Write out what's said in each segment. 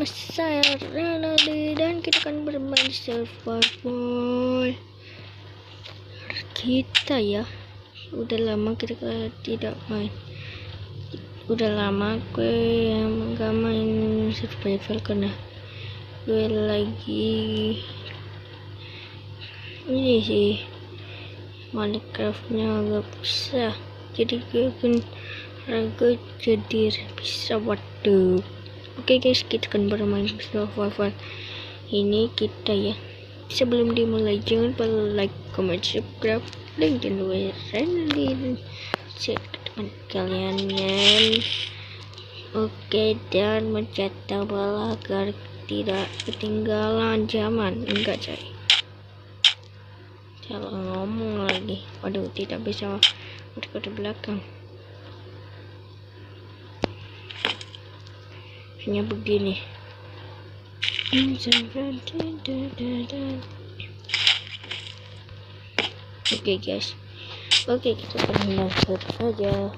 Saya Renaldi dan kita akan bermain survival kita ya. Udah lama kita tidak main. Udah lama gue nggak main survival karena gue lagi ini sih Minecraftnya agak susah, jadi gue akan ragu jadi bisa. Waduh. Oke guys, kita akan bermain survival ini kita ya. Sebelum dimulai jangan lupa like, comment, subscribe, dan jangan lupa share ke teman kalian ya. Oke, dan mencet tombol agar tidak ketinggalan zaman. Enggak coy, salah ngomong lagi. Waduh, tidak bisa ke belakang. Hanya begini. Oke guys, oke kita akan langsung saja.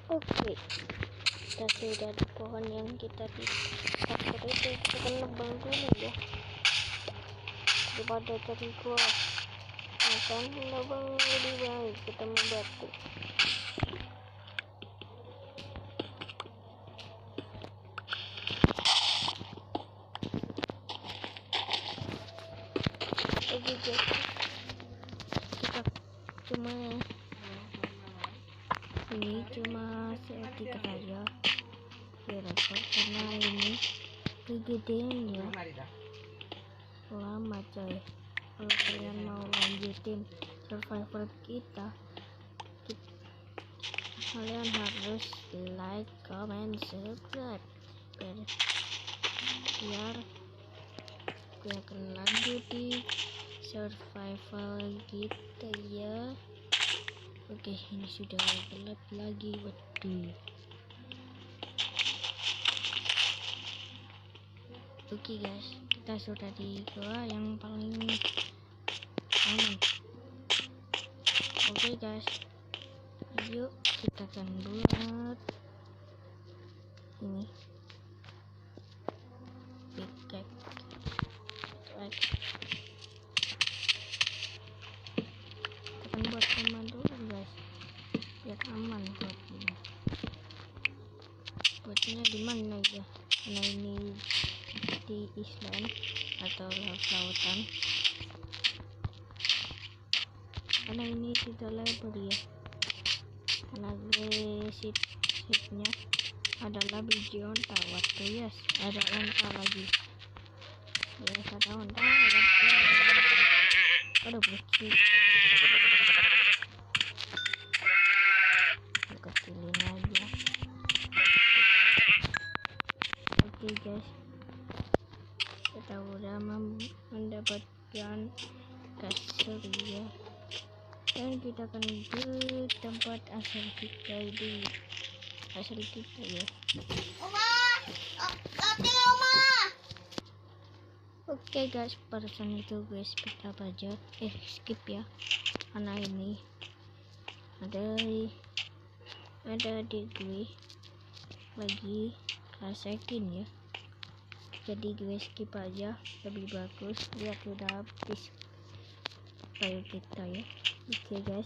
Oke, kita sudah di pohon yang kita takut itu, kita akan nebang dulu ya daripada cari gua. Akan nebang lebih baik kita membatu. Oke guys, kita cuma sedikit aja direkod karena ini kegedean ya, lama coy. Kalau kalian mau lanjutin survival kita, kalian harus like, comment, subscribe biar gue akan lanjut di survival kita ya. Oke, ini sudah gelap lagi. Waduh. Oke guys, kita sudah di gua yang paling aman. Oke guys, yuk kita akan buat ini pickaxe. Kita akan buat aman dulu guys, biar aman buatnya. Buatnya di mana ya? Nah, ini di Island atau lautan, karena ini tidak lebar ya, karena sheetnya adalah biji onta. Waktu yes, ada onta lagi, yes ada onta. Aduh bersih, kecilin aja. Oke guys, kita udah mendapatkan kasur ya, dan kita akan ke tempat asal kita ya. Oke guys, barusan itu gue skip aja, skip ya, karena ini ada adik gue lagi rasain ya, jadi gue skip aja, lebih bagus. Lihat udah habis kayu kita ya. Oke guys,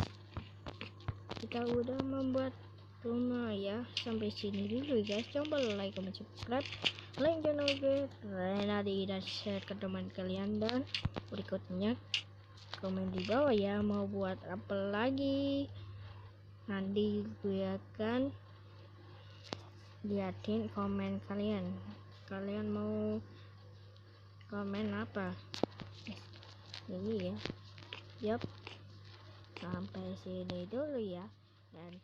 kita udah membuat rumah ya. Sampai sini dulu guys, coba like, comment, subscribe, like channel gue Renaldi, dan share ke teman kalian. Dan berikutnya komen di bawah ya, mau buat apa lagi. Nanti gue akan liatin komen kalian mau komen apa. Ini ya. Yup, sampai sini dulu ya, dan